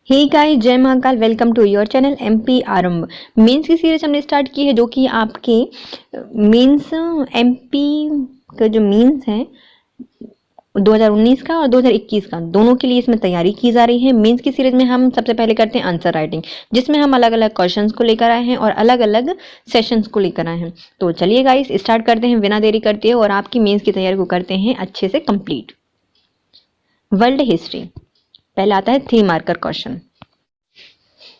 हे guys, जय Mahakal. Welcome to your channel MP Aarambh. Mains की series हमने स्टार्ट की है, जो कि आपके मेंस एमपी का जो मेंस है 2019 का और 2021 का, दोनों के लिए इसमें तैयारी की जा रही है। मेंस की सीरीज में हम सबसे पहले करते हैं आंसर राइटिंग, जिसमें हम अलग अलग क्वेश्चंस को लेकर आए हैं और अलग अलग सेशंस को लेकर आए हैं। तो चलिए गाइस, स्टार्ट करते हैं बिना देरी करते हुए और आपकी मेंस की तैयारी को करते हैं अच्छे से कंप्लीट। वर्ल्ड हिस्ट्री, पहला आता है 3 मार्कर क्वेश्चन।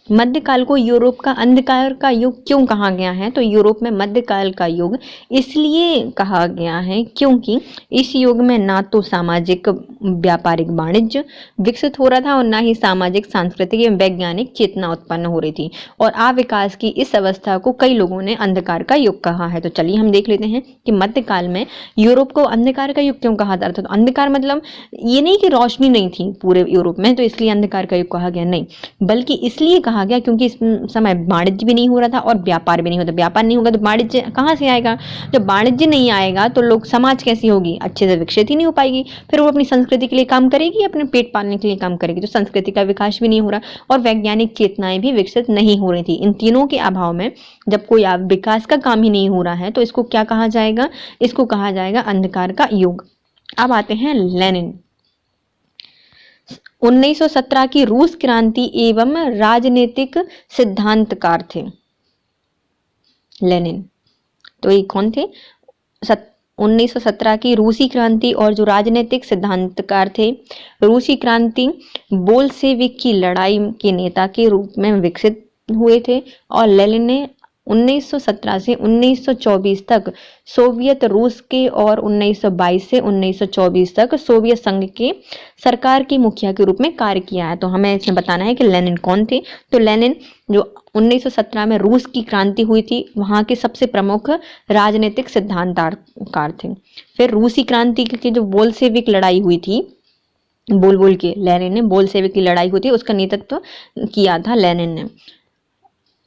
मध्यकाल को यूरोप का अंधकार का युग क्यों कहा गया है? तो यूरोप में मध्यकाल का युग इसलिए कहा गया है क्योंकि इस युग में ना तो सामाजिक व्यापारिक वाणिज्य विकसित हो रहा था और ना ही सामाजिक सांस्कृतिक एवं वैज्ञानिक चेतना उत्पन्न हो रही थी, और अविकास की इस अवस्था को कई लोगों ने अंधकार का युग कहा है। तो चलिए हम देख लेते हैं कि मध्यकाल में यूरोप को अंधकार का युग क्यों कहा जाता था। तो अंधकार मतलब ये नहीं कि रोशनी नहीं थी पूरे यूरोप में तो इसलिए अंधकार का युग कहा गया, नहीं, बल्कि इसलिए कहा गया क्योंकि इस समय वाणिज्य भी नहीं हो रहा था और व्यापार भी नहीं होता। व्यापार नहीं होगा तो वाणिज्य कहाँ से आएगा? जब वाणिज्य नहीं आएगा तो लोग समाज कैसी होगी? अच्छे से विकसित ही नहीं हो पाएगी। फिर वो अपनी संस्कृति के लिए काम करेगी, अपने पेट पालने के लिए काम करेगी, तो संस्कृति का विकास भी नहीं हो रहा और वैज्ञानिक चेतनाएं भी विकसित नहीं हो रही थी। इन तीनों के अभाव में जब कोई विकास का काम ही नहीं हो रहा है तो इसको क्या कहा जाएगा? इसको कहा जाएगा अंधकार का युग। अब आते हैं लेनिन। 1917 की रूस क्रांति एवं राजनीतिक सिद्धांतकार थे लेनिन। तो ये कौन थे? 1917 की रूसी क्रांति और जो राजनीतिक सिद्धांतकार थे। रूसी क्रांति बोल्शेविक की लड़ाई के नेता के रूप में विकसित हुए थे और लेनिन ने 1917 से 1924 तक सोवियत रूस के और 1922 से 1924 तक सोवियत संघ के सरकार के मुखिया के रूप में कार्य किया है। तो हमें इसमें बताना है कि लेनिन कौन थे। तो लेनिन जो 1917 में रूस की क्रांति हुई थी वहाँ के सबसे प्रमुख राजनीतिक सिद्धांतकार थे। फिर रूसी क्रांति की जो बोल्शेविक लड़ाई हुई थी, बोल के लेनिन ने बोल्शेविक की लड़ाई हुई थी, उसका नेतृत्व किया था लेनिन ने।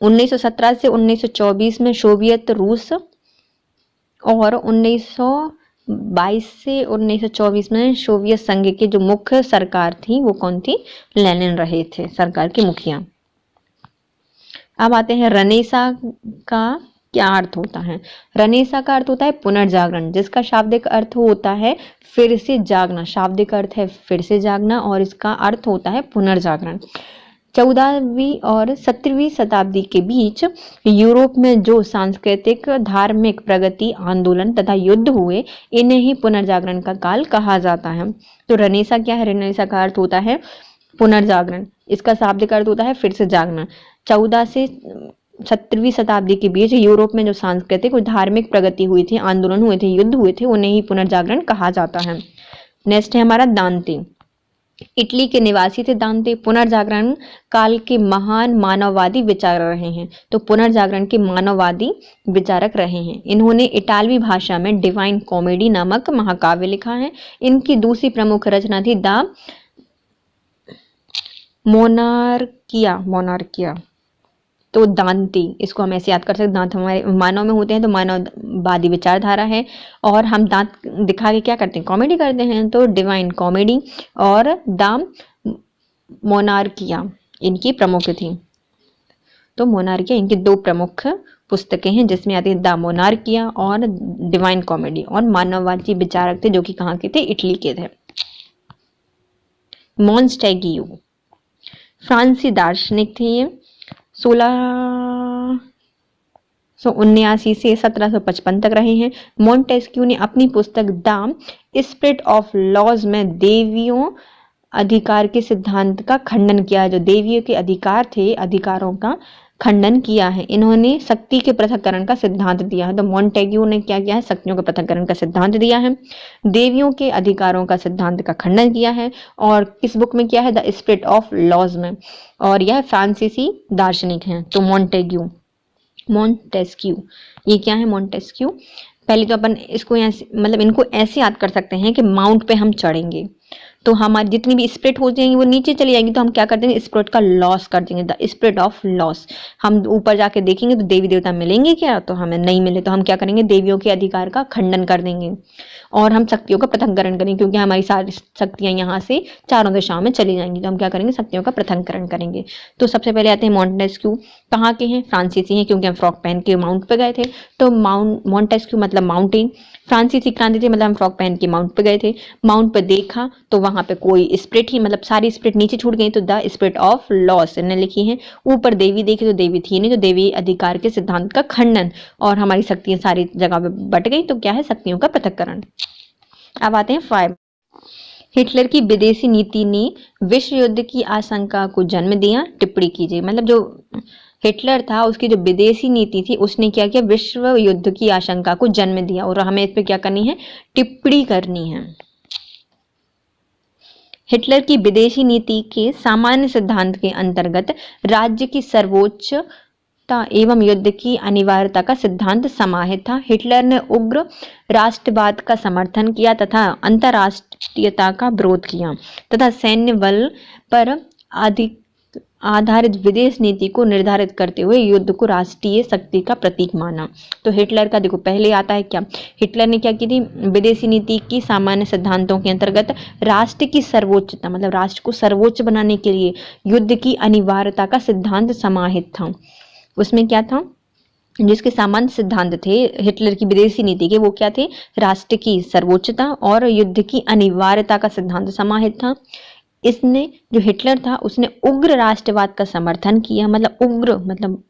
1917 से 1924 में सोवियत रूस और 1922 से 1924 में सोवियत संघ के जो मुख्य सरकार थी वो कौन थी? लेनिन रहे थे, सरकार के मुखिया। अब आते हैं रनेसा का क्या अर्थ होता है। रनेसा का अर्थ होता है पुनर्जागरण, जिसका शाब्दिक अर्थ होता है फिर से जागना। शाब्दिक अर्थ है फिर से जागना और इसका अर्थ होता है पुनर्जागरण। 14वीं और 17वीं शताब्दी के बीच यूरोप में जो सांस्कृतिक धार्मिक प्रगति आंदोलन तथा युद्ध हुए, इन्हें ही पुनर्जागरण का काल कहा जाता है। तो रनेसा क्या है? रनेसा का अर्थ होता है पुनर्जागरण, इसका शाब्दिक अर्थ होता है फिर से जागना। 14 से 17वीं शताब्दी के बीच यूरोप में जो सांस्कृतिक और धार्मिक प्रगति हुई थी, आंदोलन हुए थे, युद्ध हुए थे, उन्हें ही पुनर्जागरण कहा जाता है। नेक्स्ट है हमारा दांते। इटली के निवासी थे दांते। पुनर्जागरण काल के महान मानववादी विचारक रहे हैं। तो पुनर्जागरण के मानववादी विचारक रहे हैं। इन्होंने इटालवी भाषा में डिवाइन कॉमेडी नामक महाकाव्य लिखा है। इनकी दूसरी प्रमुख रचना थी द मोनार्किया। तो दांते, इसको हम ऐसे याद कर सकते हैं, दांत हमारे मानव में होते हैं तो मानववादी विचारधारा है और हम दांत दिखा के क्या करते हैं? कॉमेडी करते हैं। तो डिवाइन कॉमेडी और द मोनार्किया इनकी प्रमुख थी। तो मोनार्किया इनकी 2 प्रमुख पुस्तकें हैं, जिसमें आती है द मोनार्किया और डिवाइन कॉमेडी, और मानववादी विचारक थे जो कि कहाँ के थे? इटली के थे। मॉन्टेस्क्यू फ्रांसीसी दार्शनिक थे। ये 1679 से 1755 तक रहे हैं। मॉन्टेस्क्यू ने अपनी पुस्तक द स्पिरिट ऑफ लॉज में देवियों अधिकार के सिद्धांत का खंडन किया। जो देवियों के अधिकार थे, अधिकारों का खंडन किया है। इन्होंने शक्ति के पृथक्करण का सिद्धांत दिया है। तो मॉन्टेग्यू ने क्या किया है? शक्तियों के पृथक्करण का सिद्धांत दिया है, देवियों के अधिकारों का सिद्धांत का खंडन किया है, और किस बुक में किया है? द स्पिरिट ऑफ लॉज में। और यह फ्रांसीसी दार्शनिक हैं। तो मॉन्टेस्क्यू ये क्या है? मॉन्टेस्क्यू, पहले तो अपन इसको मतलब इनको ऐसे याद कर सकते हैं कि माउंट पे हम चढ़ेंगे तो हमारी जितनी भी स्प्रिट हो जाएंगी वो नीचे चली जाएंगी, तो हम क्या कर देंगे, स्पिरिट का लॉस कर देंगे, द स्पिरिट ऑफ लॉस। हम ऊपर जाके देखेंगे तो देवी देवता मिलेंगे क्या, तो हमें नहीं मिले, तो हम क्या करेंगे, देवियों के अधिकार का खंडन कर देंगे और हम शक्तियों का पृथक्करण करेंगे, क्योंकि हमारी सारी शक्तियां यहाँ से चारों दिशाओं में चली जाएंगी, तो हम क्या करेंगे, शक्तियों का पृथक्करण करेंगे। तो सबसे पहले आते हैं मॉन्टेस्क्यू। कहाँ के हैं, फ्रांसीसी हैं, क्योंकि हम फ्रॉक पहन के माउंट पे गए थे, तो मॉन्टेस्क्यू मतलब माउंटेन, फ्रांसीसी क्रांति थी मतलब हम फ्रॉक पहन के माउंट पे गए थे, माउंट पे देखा तो वहां पे कोई स्पिरिट ही, मतलब सारी स्पिरिट नीचे छूट गई, तो द स्पिरिट ऑफ लॉस इन्हें लिखी है। ऊपर देवी देखी तो देवी थी नहीं, तो देवी अधिकार के सिद्धांत का खंडन, और हमारी शक्तियां सारी जगह पे बट गई, तो क्या है, शक्तियों का पृथक्करण। अब आते हैं 5। हिटलर की विदेशी नीति ने विश्व युद्ध की आशंका को जन्म दिया, टिप्पणी कीजिए। मतलब जो हिटलर था उसकी जो विदेशी नीति थी उसने क्या किया, विश्व युद्ध की आशंका को जन्म दिया, और हमें इस पे क्या करनी है, टिप्पणी करनी है। हिटलर की विदेशी नीति के सामान्य सिद्धांत के अंतर्गत राज्य की सर्वोच्चता एवं युद्ध की अनिवार्यता का सिद्धांत समाहित था। हिटलर ने उग्र राष्ट्रवाद का समर्थन किया तथा अंतर्राष्ट्रीयता का विरोध किया तथा सैन्य बल पर आधारित विदेश नीति को निर्धारित करते हुए युद्ध को राष्ट्रीय शक्ति का प्रतीक माना। तो हिटलर का देखो पहले आता है क्या, हिटलर ने क्या की थी, विदेशी नीति की सामान्य सिद्धांतों के अंतर्गत राष्ट्र की सर्वोच्चता, मतलब राष्ट्र को सर्वोच्च बनाने के लिए युद्ध की अनिवार्यता का सिद्धांत समाहित था। उसमें क्या था, जिसके सामान्य सिद्धांत थे हिटलर की विदेशी नीति के, वो क्या थे, राष्ट्र की सर्वोच्चता और युद्ध की अनिवार्यता का सिद्धांत समाहित था। इसने जो हिटलर था उसने उग्र राष्ट्रवाद का समर्थन किया, मतलब उग्र मतलब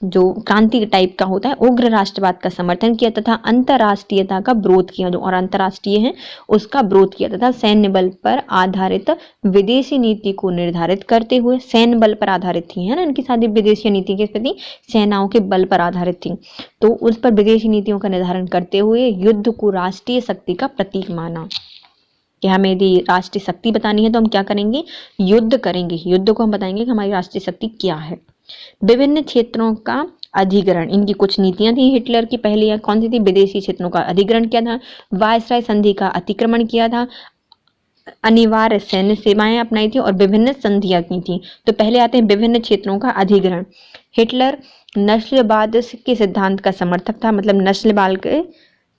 जो क्रांति टाइप का होता है, उग्र राष्ट्रवाद का समर्थन किया तथा अंतर्राष्ट्रीयता का विरोध किया, जो और अंतर्राष्ट्रीय है उसका विरोध किया तथा सैन्य बल पर आधारित विदेशी नीति को निर्धारित करते हुए, सैन्य बल पर आधारित थी है ना, इनकी सारी विदेशी नीति के प्रति सेनाओं के बल पर आधारित थी, तो उस पर विदेशी नीतियों का निर्धारण करते हुए युद्ध को राष्ट्रीय शक्ति का प्रतीक माना कि हमें यदि राष्ट्रीय शक्ति बतानी है तो हम क्या करेंगे, युद्ध करेंगे, युद्ध को हम बताएंगे कि हमारी राष्ट्रीय शक्ति क्या है। विभिन्न क्षेत्रों का अधिग्रहण, इनकी कुछ नीतियां थी हिटलर की। पहली कौन सी थी, विदेशी क्षेत्रों का अधिग्रहण किया था, वायसराय संधि का अतिक्रमण किया था, अनिवार्य सैन्य सेवाएं अपनाई थी और विभिन्न संधियां की थी। तो पहले आते हैं विभिन्न क्षेत्रों का अधिग्रहण। हिटलर नस्लवाद के सिद्धांत का समर्थक था, मतलब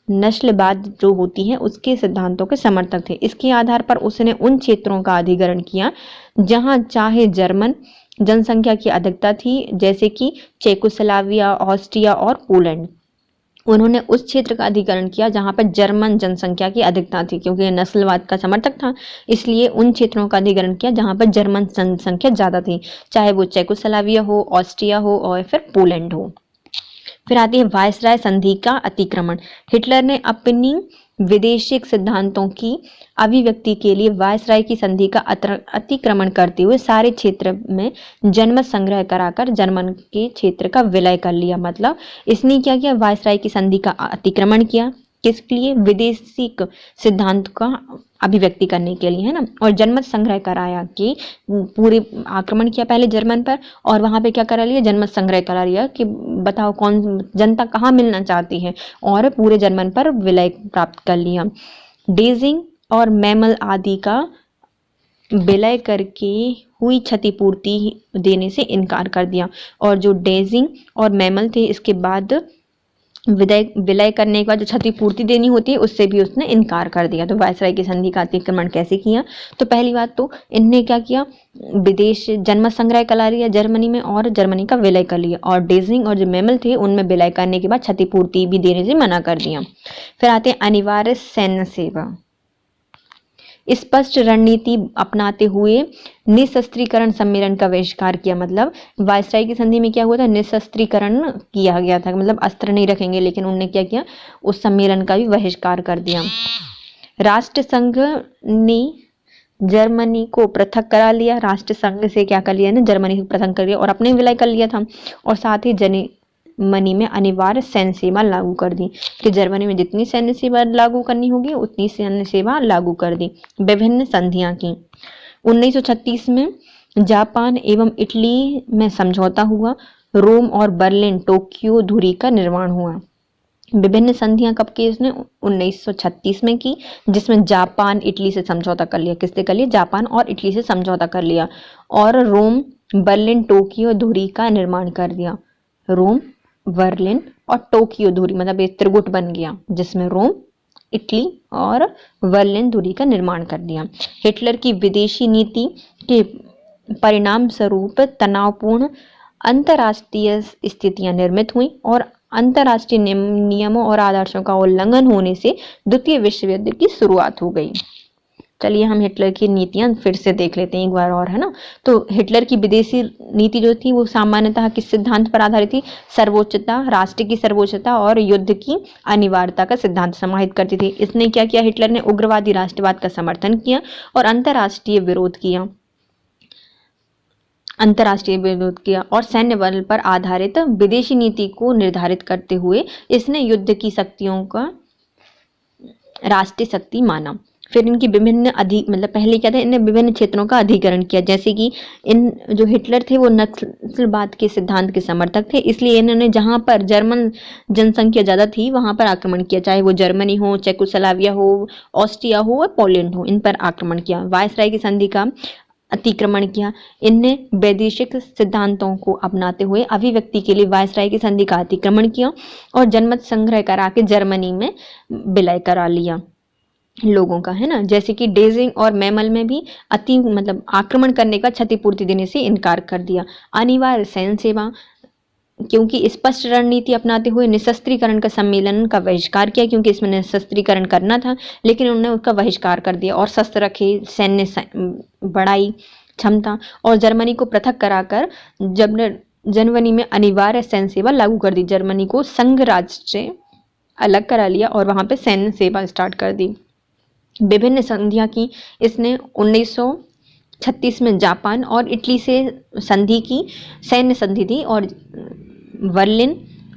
नस्लवाद जो होती है उसके सिद्धांतों के समर्थक थे। इसके आधार पर उसने उन क्षेत्रों का अधिग्रहण किया जहां चाहे जर्मन जनसंख्या की अधिकता थी, जैसे कि चेकोस्लोवाकिया, ऑस्ट्रिया और पोलैंड। उन्होंने उस क्षेत्र का अधिग्रहण किया जहां पर जर्मन जनसंख्या की अधिकता थी, क्योंकि नस्लवाद का समर्थक था, इसलिए उन क्षेत्रों का अधिग्रहण किया जहां पर जर्मन जनसंख्या ज्यादा थी, चाहे वो चेकोस्लोवाकिया हो, ऑस्ट्रिया हो और फिर पोलैंड हो। फिर आती है वायसराय संधि का अतिक्रमण। हिटलर ने अपनी विदेशिक सिद्धांतों की अभिव्यक्ति के लिए वायसराय की संधि का अतिक्रमण करते हुए सारे क्षेत्र में जनमत संग्रह कराकर जर्मन के क्षेत्र का विलय कर लिया। मतलब इसने क्या किया, वायसराय की संधि का अतिक्रमण किया, किसके लिए, विदेशी सिद्धांत का अभिव्यक्ति करने के लिए है ना, और जनमत संग्रह कराया कि पूरे आक्रमण किया पहले जर्मन पर, और वहां पे क्या करा लिया, जनमत संग्रह करा लिया कि बताओ कौन जनता कहाँ मिलना चाहती है, और पूरे जर्मन पर विलय प्राप्त कर लिया। डेजिंग और मैमल आदि का विलय करके हुई क्षतिपूर्ति देने से इनकार कर दिया, और जो डेजिंग और मैमल थे इसके बाद विलय करने के बाद जो क्षतिपूर्ति देनी होती है उससे भी उसने इनकार कर दिया। तो वायसराय की संधि का अतिक्रमण कैसे किया, तो पहली बात तो इनने क्या किया, विदेश जनमत संग्रह करा लिया जर्मनी में और जर्मनी का विलय कर लिया, और डेजिंग और जो मैमल थे उनमें विलय करने के बाद क्षतिपूर्ति भी देने से मना कर दिया। फिर आते हैं अनिवार्य सैन्य सेवा। स्पष्ट रणनीति अपनाते हुए निशस्त्रीकरण सम्मेलन का बहिष्कार किया। मतलब वायसराय की संधि में क्या हुआ था, निशस्त्रीकरण किया गया था, मतलब अस्त्र नहीं रखेंगे, लेकिन उन्होंने क्या किया, उस सम्मेलन का भी बहिष्कार कर दिया। राष्ट्र संघ ने जर्मनी को पृथक करा लिया, राष्ट्र संघ से क्या कर लिया ना, जर्मनी को पृथक कर लिया और अपने विलय कर लिया था, और साथ ही जर्मनी में अनिवार्य सैन्य सेवा लागू कर दी कि जर्मनी में जितनी सैन्य सेवा लागू करनी होगी उतनी सैन्य सेवा लागू कर दी। विभिन्न संधियां की। 1936 में जापान एवं इटली में समझौता हुआ, रोम और बर्लिन टोक्यो दूरी का निर्माण हुआ। विभिन्न संधियां कब की इसने 1936 में की, जिसमें जापान इटली से समझौता कर लिया। किससे कर लिया? जापान और इटली से समझौता कर लिया। और रोम, बर्लिन, टोक्यो धुरी का निर्माण कर दिया। रोम, बर्लिन और टोक्यो धुरी मतलब एक त्रिगुट बन गया, जिसमें रोम, इटली और बर्लिन धुरी का निर्माण कर दिया। हिटलर की विदेशी नीति के परिणाम स्वरूप तनावपूर्ण अंतर्राष्ट्रीय स्थितियां निर्मित हुई और अंतर्राष्ट्रीय नियमों और आदर्शों का उल्लंघन होने से द्वितीय विश्व युद्ध की शुरुआत हो गई। चलिए हम हिटलर की नीतियां फिर से देख लेते हैं एक बार और, है ना। तो हिटलर की विदेशी नीति जो थी वो सामान्यतः किस सिद्धांत पर आधारित थी? सर्वोच्चता, राष्ट्र की सर्वोच्चता और युद्ध की अनिवार्यता का सिद्धांत समाहित करती थी। इसने क्या किया? हिटलर ने उग्रवादी राष्ट्रवाद का समर्थन किया और अंतर्राष्ट्रीय विरोध किया और सैन्य बल पर आधारित विदेशी नीति को निर्धारित करते हुए इसने युद्ध की शक्तियों का राष्ट्रीय शक्ति माना। फिर इनकी विभिन्न पहले क्या था, इन्हें विभिन्न क्षेत्रों का अधिग्रहण किया। जैसे कि इन जो हिटलर थे वो नस्लवाद के सिद्धांत के समर्थक थे, इसलिए इन्होंने जहां पर जर्मन जनसंख्या ज्यादा थी वहां पर आक्रमण किया, चाहे वो जर्मनी हो, चेकोस्लोवाकिया हो, ऑस्ट्रिया हो और पोलैंड हो, इन पर आक्रमण किया। वायसराय की संधि का अतिक्रमण किया। इनने वैदेशिक सिद्धांतों को अपनाते हुए अभिव्यक्ति के लिए वायसराय की संधि का अतिक्रमण किया और जनमत संग्रह करा के जर्मनी में विलय करा लिया लोगों का, है ना। जैसे कि डेजिंग और मैमल में भी आक्रमण करने का क्षतिपूर्ति देने से इनकार कर दिया। अनिवार्य सैन्य सेवा, क्योंकि स्पष्ट रणनीति अपनाते हुए निशस्त्रीकरण का सम्मेलन का बहिष्कार किया, क्योंकि इसमें निशस्त्रीकरण करना था लेकिन उन्होंने उसका बहिष्कार कर दिया और शस्त्र रखे, सैन्य बढ़ाई क्षमता और जर्मनी को पृथक कराकर जब जनवरी में अनिवार्य सैन्य सेवा लागू कर दी। जर्मनी को संघ राज्य से अलग करा लिया और वहां पे सैन्य सेवा स्टार्ट कर दी। विभिन्न संधियां की इसने 1936 में जापान और इटली से संधि की, सैन्य संधि थी, और बर्लिन,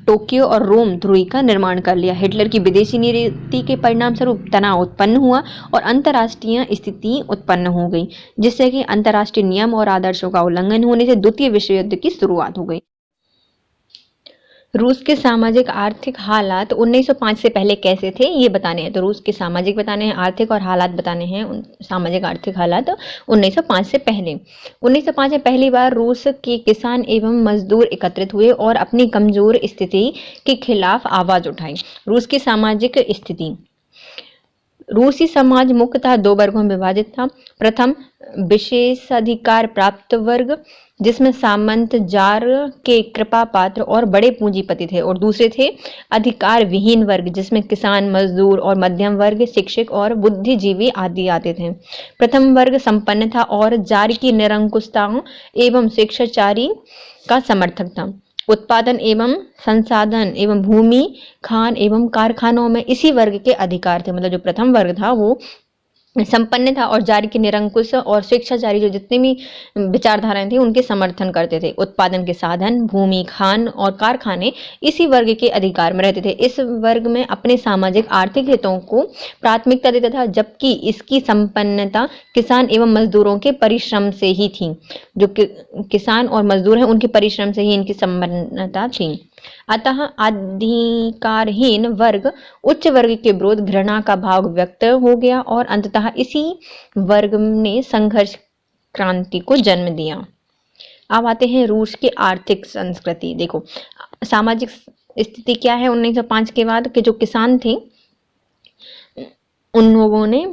टोक्यो और रोम ध्रुवी का निर्माण कर लिया। हिटलर की विदेशी नीति के परिणाम स्वरूप तनाव उत्पन्न हुआ और अंतर्राष्ट्रीय स्थिति उत्पन्न हो गई, जिससे कि अंतर्राष्ट्रीय नियम और आदर्शों का उल्लंघन होने से द्वितीय विश्व युद्ध की शुरुआत हो गई। रूस के सामाजिक आर्थिक हालात 1905 से पहले कैसे थे ये बताने हैं। तो रूस के सामाजिक बताने हैं, आर्थिक और हालात बताने हैं। सामाजिक आर्थिक हालात 1905 से पहले। 1905 में पहली बार रूस के किसान एवं मजदूर एकत्रित हुए और अपनी कमजोर स्थिति के खिलाफ आवाज उठाई। रूस की सामाजिक स्थिति। रूसी समाज मुख्यतः दो वर्गों में विभाजित था। प्रथम, विशेषाधिकार प्राप्त वर्ग, जिसमें सामंत, जार के कृपा पात्र और बड़े पूंजीपति थे, और दूसरे थे अधिकार विहीन वर्ग, जिसमें किसान, मजदूर और मध्यम वर्ग, शिक्षक और बुद्धिजीवी आदि आते थे। प्रथम वर्ग संपन्न था और जार की निरंकुशता एवं स्वेच्छाचारी का समर्थक था। उत्पादन एवं संसाधन एवं भूमि, खान एवं कारखानों में इसी वर्ग के अधिकार थे। मतलब जो प्रथम वर्ग था वो संपन्न था और जार की निरंकुश और स्वेच्छाचारी जो जितनी भी विचारधाराएं थी उनके समर्थन करते थे। उत्पादन के साधन, भूमि, खान और कारखाने इसी वर्ग के अधिकार में रहते थे। इस वर्ग में अपने सामाजिक आर्थिक हितों को प्राथमिकता देता था, जबकि इसकी संपन्नता किसान एवं मजदूरों के परिश्रम से ही थी। जो किसान और मजदूर हैं उनके परिश्रम से ही इनकी संपन्नता थी। अतः अधिकारहीन वर्ग उच्च वर्ग के विरुद्ध घृणा का भाव व्यक्त हो गया और अंततः इसी वर्ग ने संघर्ष क्रांति को जन्म दिया। अब आते हैं रूस की आर्थिक संस्कृति। देखो सामाजिक स्थिति क्या है 1905 के बाद के जो किसान थे उन लोगों ने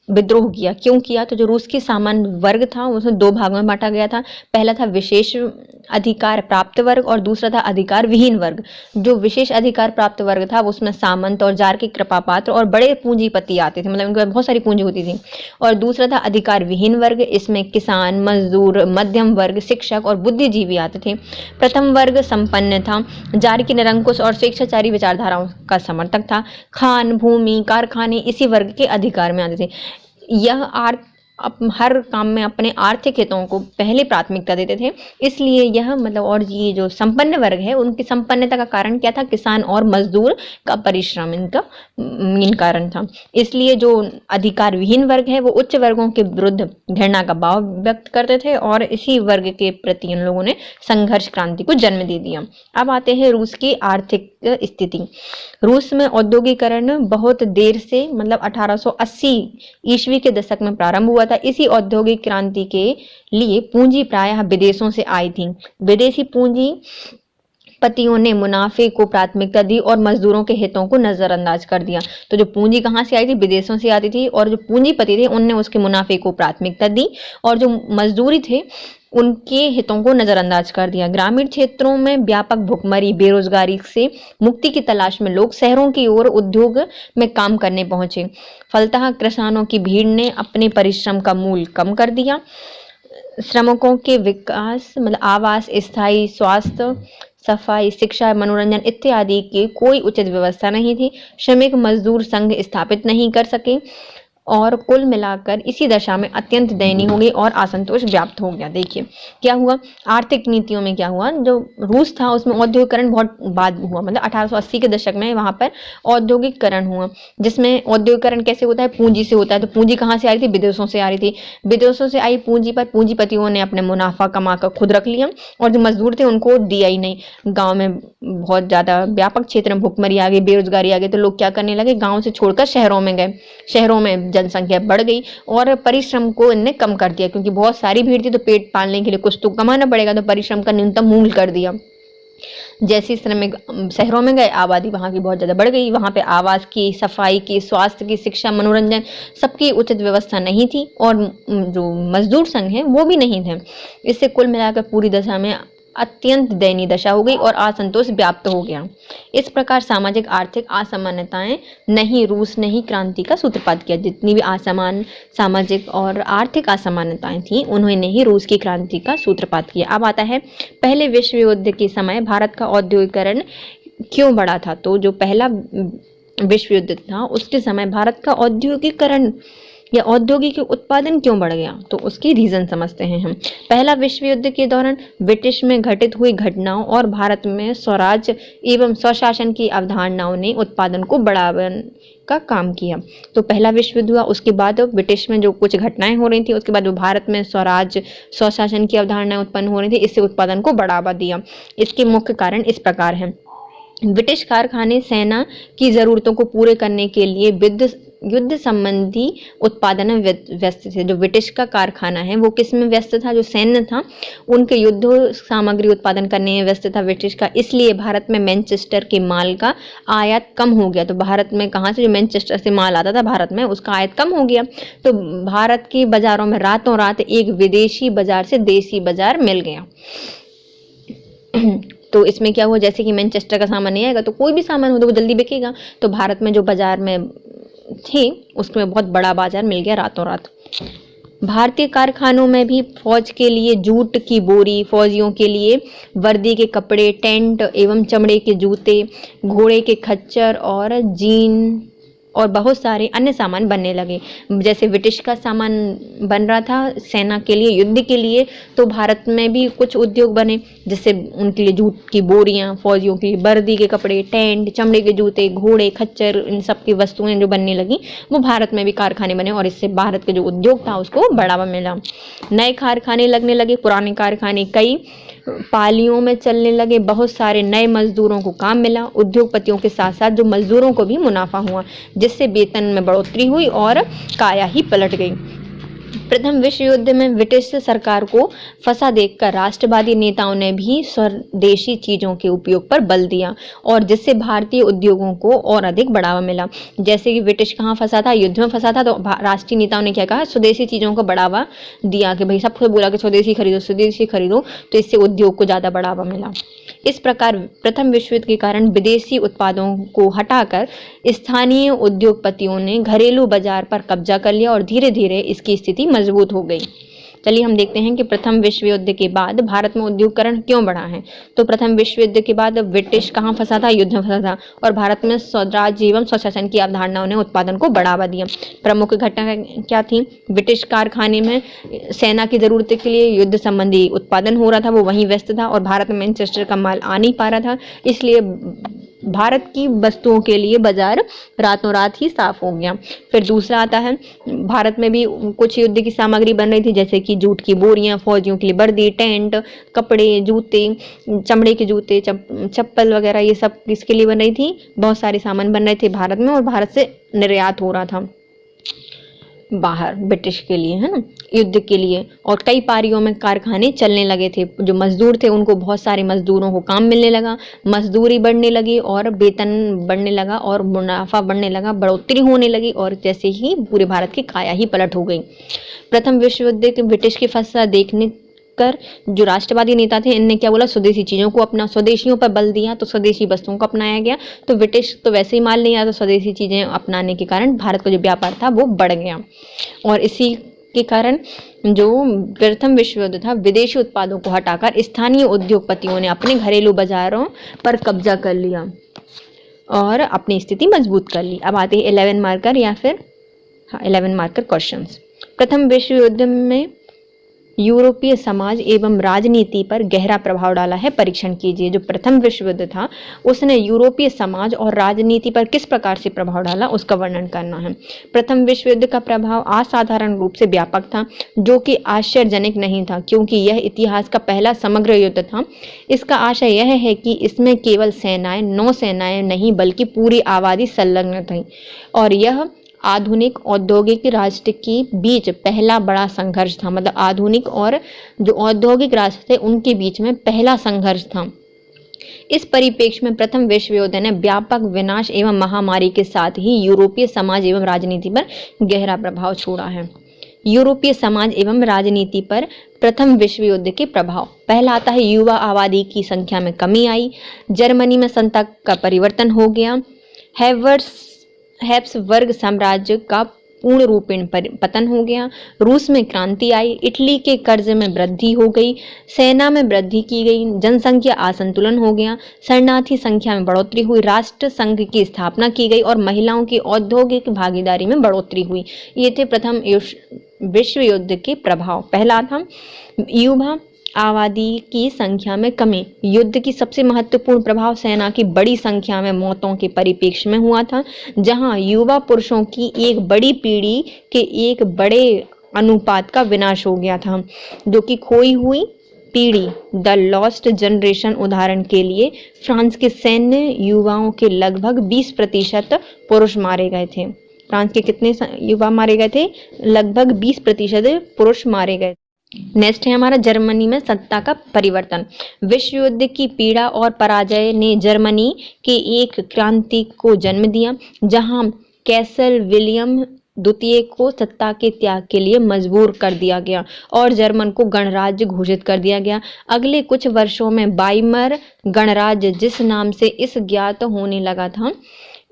विद्रोह किया। क्यों किया? तो जो रूस की सामान्य वर्ग था उसमें दो भागों में बांटा गया था। पहला था विशेष अधिकार प्राप्त वर्ग और दूसरा था अधिकार विहीन वर्ग। जो विशेष अधिकार प्राप्त वर्ग था उसमें सामंत और जार के कृपा पात्र और बड़े पूंजीपति आते थे, मतलब इनके बहुत सारी पूंजी होती थी। और दूसरा था अधिकार विहीन वर्ग, इसमें किसान, मजदूर, मध्यम वर्ग, शिक्षक और बुद्धिजीवी आते थे। प्रथम वर्ग संपन्न था, जार की निरंकुश और स्वेच्छाचारी विचारधाराओं का समर्थक था। खान, भूमि, कारखाने इसी वर्ग के अधिकार में आते थे। यह हर काम में अपने आर्थिक हितों को पहले प्राथमिकता देते थे, इसलिए यह और ये जो संपन्न वर्ग है उनकी संपन्नता का कारण क्या था? किसान और मजदूर का परिश्रम इनका मेन कारण था। इसलिए जो अधिकार विहीन वर्ग है वो उच्च वर्गों के विरुद्ध घृणा का भाव व्यक्त करते थे और इसी वर्ग के प्रति इन लोगों ने संघर्ष क्रांति को जन्म दे दिया। अब आते हैं रूस की आर्थिक स्थिति। रूस में औद्योगिकरण बहुत देर से मतलब 1880 ईस्वी के दशक में प्रारंभ हुआ था। इसी औद्योगिक क्रांति के लिए पूंजी प्रायः विदेशों से आई थी। विदेशी पूंजी पतियों ने मुनाफे को प्राथमिकता दी और मजदूरों के हितों को नजरअंदाज कर दिया। तो जो पूंजी कहाँ से आई थी, विदेशों से आती थी, और जो पूंजीपति थे उनने उसके मुनाफे को प्राथमिकता दी और जो मजदूरी थे उनके हितों को नजरअंदाज कर दिया। ग्रामीण क्षेत्रों में व्यापक भुखमरी, बेरोजगारी से मुक्ति की तलाश में लोग शहरों की ओर उद्योग में काम करने पहुंचे। फलतः किसानों की भीड़ ने अपने परिश्रम का मूल्य कम कर दिया। श्रमिकों के विकास मतलब आवास, स्थायी स्वास्थ्य, सफाई, शिक्षा, मनोरंजन इत्यादि की कोई उचित व्यवस्था नहीं थी। श्रमिक मजदूर संघ स्थापित नहीं कर सके और कुल मिलाकर इसी दशा में अत्यंत दयनीय हो गई और असंतोष व्याप्त हो गया। देखिए क्या हुआ, आर्थिक नीतियों में क्या हुआ, जो रूस था उसमें औद्योगिकरण बहुत बाद हुआ, मतलब 1880 के दशक में वहां पर औद्योगिकरण हुआ, जिसमें औद्योगिकरण कैसे होता है, पूंजी से होता है। तो पूंजी कहाँ से आ रही थी, विदेशों से आ रही थी। विदेशों से आई पूंजी पर पूंजीपतियों ने अपने मुनाफा कमा कर खुद रख लिया और जो मजदूर थे उनको दिया ही नहीं। गाँव में बहुत ज्यादा व्यापक क्षेत्र में भुखमरी आ गई, बेरोजगारी आ गई, तो लोग क्या करने लगे, गाँव से छोड़कर शहरों में गए। शहरों में जनसंख्या बढ़ गई और परिश्रम को इनने कम कर दिया, क्योंकि बहुत सारी भीड़ थी तो पेट पालने के लिए कुछ तो कमाना पड़ेगा, तो परिश्रम का न्यूनतम मूल्य कर दिया। जैसे श्रमिक शहरों में गए, आबादी वहाँ की बहुत ज़्यादा बढ़ गई। वहाँ पे आवास की, सफाई की, स्वास्थ्य की, शिक्षा, मनोरंजन सबकी उचित व्यवस्था नहीं थी और जो मजदूर संघ है वो भी नहीं थे। इससे कुल मिलाकर पूरी दशा में अत्यंत दयनीय दशा हो गई और असंतोष व्याप्त हो गया। इस प्रकार सामाजिक आर्थिक असमानताएं ने ही रूस ने ही क्रांति का सूत्रपात किया। जितनी भी असमान सामाजिक और आर्थिक असमानताएं थी उन्होंने ही रूस की क्रांति का सूत्रपात किया। अब आता है पहले विश्व युद्ध के समय भारत का औद्योगिकरण क्यों बढ़ा था। तो जो पहला विश्व युद्ध था उसके समय भारत का औद्योगिकरण या औद्योगिक उत्पादन क्यों बढ़ गया, तो उसकी रीजन समझते हैं हम। पहला विश्व युद्ध के दौरान ब्रिटिश में घटित हुई घटनाओं और भारत में स्वराज एवं स्वशासन की अवधारणाओं ने उत्पादन को बढ़ाने का काम किया। तो पहला विश्व युद्ध हुआ, उसके बाद ब्रिटिश में जो कुछ घटनाएं हो रही थी, उसके बाद भारत में स्वराज स्वशासन की अवधारणाएं उत्पन्न हो रही थी, इससे उत्पादन को बढ़ावा दिया। इसके मुख्य कारण इस प्रकार हैं। ब्रिटिश कारखाने सेना की जरूरतों को पूरे करने के लिए युद्ध संबंधी उत्पादन में व्यस्त थे। जो ब्रिटिश का कारखाना है वो किस में व्यस्त था, जो सैन्य था उनके युद्ध सामग्री उत्पादन करने में व्यस्त था ब्रिटिश का। इसलिए भारत में मैनचेस्टर के माल का आयात कम हो गया। तो भारत में कहाँ से, जो मैनचेस्टर से माल आता था भारत में, उसका आयात कम हो गया। तो भारत के बाजारों में रातों रात एक विदेशी बाजार से देसी बाजार मिल गया। तो इसमें क्या हुआ, जैसे कि मैनचेस्टर का सामान नहीं आएगा तो कोई भी सामान हो तो वो जल्दी बिकेगा। तो भारत में जो बाजार में थे उसमें बहुत बड़ा बाजार मिल गया रातों रात। भारतीय कारखानों में भी फौज के लिए जूट की बोरी, फौजियों के लिए वर्दी के कपड़े, टेंट एवं चमड़े के जूते, घोड़े के खच्चर और जीन और बहुत सारे अन्य सामान बनने लगे। जैसे ब्रिटिश का सामान बन रहा था सेना के लिए, युद्ध के लिए, तो भारत में भी कुछ उद्योग बने, जिससे उनके लिए जूट की बोरियां, फौजियों के लिए वर्दी के कपड़े, टेंट, चमड़े के जूते, घोड़े, खच्चर, इन सब की वस्तुएं जो बनने लगी वो भारत में भी कारखाने बने और इससे भारत के जो उद्योग था उसको बढ़ावा मिला। नए कारखाने लगने लगे, पुराने कारखाने कई पालियों में चलने लगे, बहुत सारे नए मजदूरों को काम मिला। उद्योगपतियों के साथ साथ जो मजदूरों को भी मुनाफा हुआ, जिससे वेतन में बढ़ोतरी हुई और काया ही पलट गई। प्रथम विश्व युद्ध में ब्रिटिश सरकार को फंसा देखकर राष्ट्रवादी नेताओं ने भी स्वदेशी चीजों के उपयोग पर बल दिया और जिससे भारतीय उद्योगों को और अधिक बढ़ावा मिला। जैसे कि ब्रिटिश कहाँ फंसा था, युद्ध में फंसा था, तो राष्ट्रीय नेताओं ने क्या कहा, स्वदेशी चीजों को बढ़ावा दिया कि भाई सबको बोला कि स्वदेशी खरीदो, तो इससे उद्योग को ज्यादा बढ़ावा मिला। इस प्रकार प्रथम विश्व युद्ध के कारण विदेशी उत्पादों को हटाकर स्थानीय उद्योगपतियों ने घरेलू बाजार पर कब्जा कर लिया और धीरे धीरे इसकी स्थिति मजबूत हो गई। चलिए हम देखते हैं कि प्रथम विश्व युद्ध के बाद भारत में उद्योगकरण क्यों बढ़ा है। तो प्रथम विश्व युद्ध के बाद ब्रिटिश कहाँ फंसा था, युद्ध में फंसा था और भारत में स्वराज एवं स्वशासन की अवधारणाओं ने उत्पादन को बढ़ावा दिया। प्रमुख घटना क्या थी, ब्रिटिश कारखाने में सेना की जरूरत के लिए युद्ध संबंधी उत्पादन हो रहा था, वो वहीं व्यस्त था और भारत में मैनचेस्टर का माल आ नहीं पा रहा था, इसलिए भारत की वस्तुओं के लिए बाजार रातों रात ही साफ हो गया। फिर दूसरा आता है, भारत में भी कुछ युद्ध की सामग्री बन रही थी, जैसे कि जूट की बोरियां, फौजियों के लिए वर्दी, टेंट, कपड़े, जूते, चमड़े के जूते, चप्पल वगैरह, ये सब किसके लिए बन रही थी? बहुत सारे सामान बन रहे थे भारत में, और भारत से निर्यात हो रहा था बाहर ब्रिटिश के लिए, है ना, युद्ध के लिए। और कई पारियों में कारखाने चलने लगे थे, जो मजदूर थे उनको, बहुत सारे मजदूरों को काम मिलने लगा, मजदूरी बढ़ने लगी और वेतन बढ़ने लगा और मुनाफा बढ़ने लगा, बढ़ोतरी होने लगी, और जैसे ही पूरे भारत की काया ही पलट हो गई। प्रथम विश्व युद्ध के ब्रिटिश की फंसा देखने कर जो राष्ट्रवादी नेता थे, इनने क्या बोला? स्वदेशी चीजों को अपना, स्वदेशियों पर बल दिया, तो स्वदेशी वस्तुओं को अपनाया गया। तो ब्रिटिश तो वैसे ही माल नहीं आया, तो स्वदेशी चीजें अपनाने के कारण भारत का जो व्यापार था वो बढ़ गया, और इसी के कारण जो प्रथम विश्व युद्ध था, विदेशी उत्पादों को हटाकर स्थानीय उद्योगपतियों ने अपने घरेलू बाजारों पर कब्जा कर लिया और अपनी स्थिति मजबूत कर ली। अब आते हैं 11 मार्कर या फिर 11 मार्कर क्वेश्चंस। प्रथम विश्व युद्ध में यूरोपीय समाज एवं राजनीति पर गहरा प्रभाव डाला है, परीक्षण कीजिए। जो प्रथम विश्व युद्ध था उसने यूरोपीय समाज और राजनीति पर किस प्रकार से प्रभाव डाला, उसका वर्णन करना है। प्रथम विश्व युद्ध का प्रभाव असाधारण रूप से व्यापक था, जो कि आश्चर्यजनक नहीं था, क्योंकि यह इतिहास का पहला समग्र युद्ध था। इसका आशय यह है कि इसमें केवल सेनाएं, नौसेनाएं नहीं बल्कि पूरी आबादी संलग्न थी, और यह आधुनिक औद्योगिक राष्ट्र के बीच पहला बड़ा संघर्ष था। मतलब आधुनिक और जो औद्योगिक राष्ट्र थे उनके बीच में पहला संघर्ष था। इस परिप्रेक्ष्य में प्रथम विश्व युद्ध ने व्यापक विनाश एवं महामारी के साथ ही यूरोपीय समाज एवं राजनीति पर गहरा प्रभाव छोड़ा है। यूरोपीय समाज एवं राजनीति पर प्रथम विश्व युद्ध के प्रभाव। पहला आता है, युवा आबादी की संख्या में कमी आई, जर्मनी में सत्ता का परिवर्तन हो गया, हैब्सबर्ग साम्राज्य का पूर्ण रूपेण पतन हो गया, रूस में क्रांति आई, इटली के कर्ज में वृद्धि हो गई, सेना में वृद्धि की गई, जनसंख्या असंतुलन हो गया, शरणार्थी संख्या में बढ़ोतरी हुई, राष्ट्र संघ की स्थापना की गई और महिलाओं की औद्योगिक भागीदारी में बढ़ोतरी हुई। ये थे प्रथम विश्व युद्ध के प्रभाव। पहला था युवा आबादी की संख्या में कमी। युद्ध की सबसे महत्वपूर्ण प्रभाव सेना की बड़ी संख्या में मौतों के परिप्रेक्ष्य में हुआ था, जहां युवा पुरुषों की एक बड़ी पीढ़ी के एक बड़े अनुपात का विनाश हो गया था, जो कि खोई हुई पीढ़ी, द लॉस्ट जनरेशन। उदाहरण के लिए फ्रांस के सैन्य युवाओं के लगभग 20% पुरुष मारे गए थे। फ्रांस के कितने युवा मारे गए थे? लगभग 20% पुरुष मारे गए। नेक्स्ट है हमारा जर्मनी में सत्ता का परिवर्तन। विश्व युद्ध की पीड़ा और पराजय ने जर्मनी के एक क्रांति को जन्म दिया, जहां कैसल विलियम द्वितीय को सत्ता के त्याग के लिए मजबूर कर दिया गया और जर्मन को गणराज्य घोषित कर दिया गया। अगले कुछ वर्षों में वाइमर गणराज्य, जिस नाम से इस ज्ञात होने लगा था,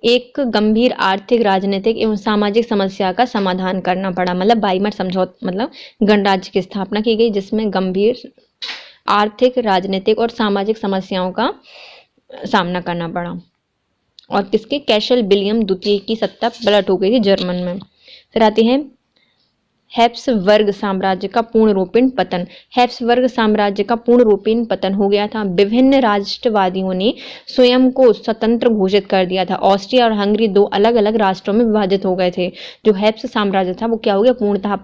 एक गंभीर आर्थिक, राजनीतिक एवं सामाजिक समस्या का समाधान करना पड़ा। मतलब वाइमर समझौता, मतलब गणराज्य की स्थापना की गई, जिसमें गंभीर आर्थिक, राजनीतिक और सामाजिक समस्याओं का सामना करना पड़ा। और किसके? कैसल विलियम द्वितीय की सत्ता पलट हो गई थी जर्मन में। फिर आती है हैब्सबर्ग साम्राज्य का पूर्ण रूपेण पतन। हैब्सबर्ग साम्राज्य का पूर्ण रूपेण पतन हो गया था। विभिन्न राष्ट्रवादियों ने स्वयं को स्वतंत्र घोषित कर दिया था। ऑस्ट्रिया और हंगरी दो अलग अलग राष्ट्रों में विभाजित हो गए थे। जो हैब्स साम्राज्य था वो क्या हो गया? पूर्णतः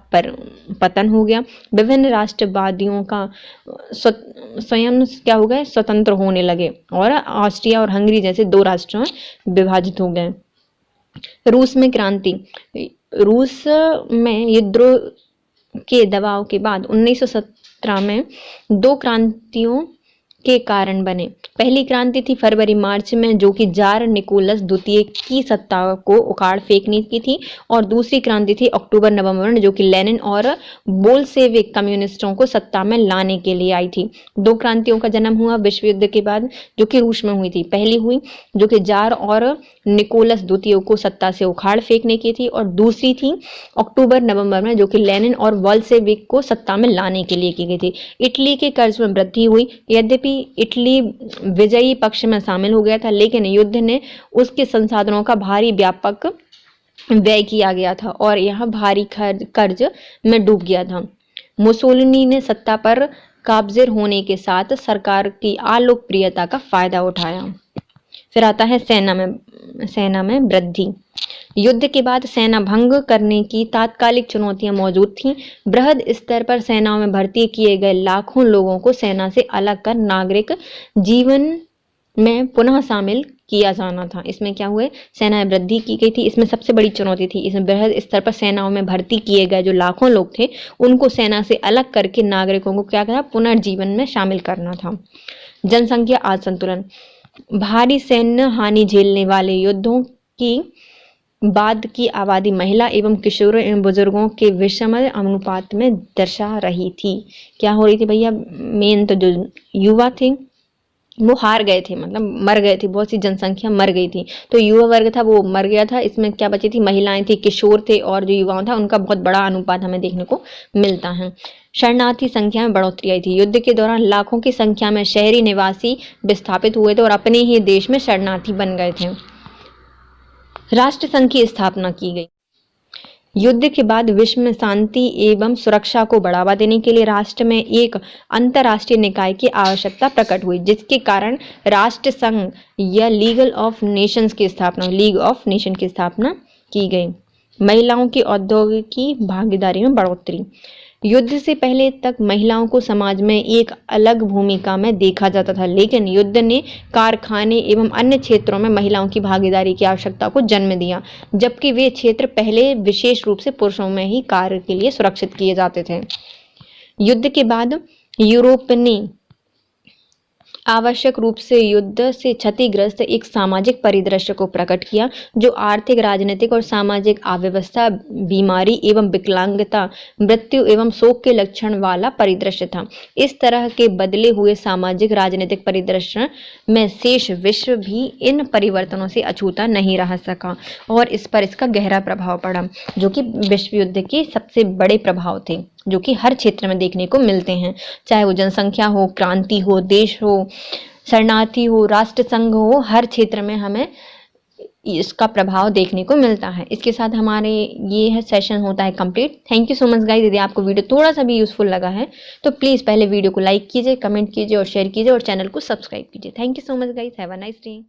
पतन हो गया। विभिन्न राष्ट्रवादियों का स्वयं क्या हो गए? स्वतंत्र होने लगे और ऑस्ट्रिया और हंगरी जैसे दो राष्ट्रों में विभाजित हो गए। रूस में क्रांति। रूस में विद्रोह के दबाव के बाद 1917 में दो क्रांतियों के कारण बने। पहली क्रांति थी फरवरी मार्च में, जो कि जार निकोलस द्वितीय की सत्ता को उखाड़ फेंकने की थी, और दूसरी क्रांति थी अक्टूबर नवंबर में, जो कि लेनिन और बोल्शेविक कम्युनिस्टों को सत्ता में लाने के लिए आई थी। दो क्रांतियों का जन्म हुआ विश्व युद्ध के बाद, जो कि रूस में हुई थी। पहली हुई जो कि जार और निकोलस द्वितीय को सत्ता से उखाड़ फेंकने की थी, और दूसरी थी अक्टूबर नवंबर में, जो कि लेनिन और बोल्शेविक को सत्ता में लाने के लिए की गई थी। इटली के कर्ज में वृद्धि हुई। यद्यपि इटली विजयी पक्ष में शामिल हो गया था, लेकिन युद्ध ने उसके संसाधनों का भारी व्यापक व्यय किया गया था और यह भारी कर्ज में डूब गया था। मुसोलिनी ने सत्ता पर काबिज होने के साथ सरकार की अलोकप्रियता का फायदा उठाया। फिर आता है सेना में वृद्धि। युद्ध के बाद सेना भंग करने की तात्कालिक चुनौतियां मौजूद थीं। बृहद स्तर पर सेनाओं में भर्ती किए गए लाखों लोगों को सेना से अलग कर नागरिक जीवन में पुनः शामिल किया जाना था। इसमें क्या हुए, सेना में वृद्धि की गई थी। इसमें सबसे बड़ी चुनौती थी, इसमें बृहद स्तर पर सेनाओं में भर्ती किए गए जो लाखों लोग थे उनको सेना से अलग करके नागरिकों को क्या करना, पुनर्जीवन में शामिल करना था। जनसंख्या असंतुलन। भारी सैन्य हानि झेलने वाले युद्धों की बाद की आबादी महिला एवं किशोरों एवं बुजुर्गों के विषम अनुपात में दर्शा रही थी। क्या हो रही थी भैया, मेन तो जो युवा थे वो हार गए थे, मतलब मर गए थे, बहुत सी जनसंख्या मर गई थी, तो युवा वर्ग था वो मर गया था। इसमें क्या बची थी, महिलाएं थी, किशोर थे और जो युवाओं था उनका बहुत बड़ा अनुपात हमें देखने को मिलता है। शरणार्थी संख्या में बढ़ोतरी आई थी। युद्ध के दौरान लाखों की संख्या में शहरी निवासी विस्थापित हुए थे और अपने ही देश में शरणार्थी बन गए थे। राष्ट्र संघ की स्थापना की गई। युद्ध के बाद विश्व में शांति एवं सुरक्षा को बढ़ावा देने के लिए राष्ट्र में एक अंतर्राष्ट्रीय निकाय की आवश्यकता प्रकट हुई, जिसके कारण राष्ट्र संघ या लीग ऑफ नेशंस की स्थापना की गई। महिलाओं की औद्योगिक भागीदारी में बढ़ोतरी। युद्ध से पहले तक महिलाओं को समाज में एक अलग भूमिका में देखा जाता था, लेकिन युद्ध ने कारखाने एवं अन्य क्षेत्रों में महिलाओं की भागीदारी की आवश्यकता को जन्म दिया, जबकि वे क्षेत्र पहले विशेष रूप से पुरुषों में ही कार्य के लिए सुरक्षित किए जाते थे। युद्ध के बाद यूरोप ने आवश्यक रूप से युद्ध से क्षतिग्रस्त एक सामाजिक परिदृश्य को प्रकट किया, जो आर्थिक, राजनीतिक और सामाजिक अव्यवस्था, बीमारी एवं विकलांगता, मृत्यु एवं शोक के लक्षण वाला परिदृश्य था। इस तरह के बदले हुए सामाजिक राजनीतिक परिदृश्य में शेष विश्व भी इन परिवर्तनों से अछूता नहीं रह सका और इस पर इसका गहरा प्रभाव पड़ा, जो कि विश्व युद्ध के सबसे बड़े प्रभाव थे, जो कि हर क्षेत्र में देखने को मिलते हैं, चाहे वो जनसंख्या हो, क्रांति हो, देश हो, शरणार्थी हो, राष्ट्र संघ हो, हर क्षेत्र में हमें इसका प्रभाव देखने को मिलता है। इसके साथ हमारे ये है सेशन होता है complete. Thank you so much guys. यदि आपको वीडियो थोड़ा सा भी यूजफुल लगा है तो प्लीज़ पहले वीडियो को लाइक कीजिए, कमेंट कीजिए और शेयर कीजिए और चैनल को सब्सक्राइब कीजिए। Thank you so much guys. Have a nice day.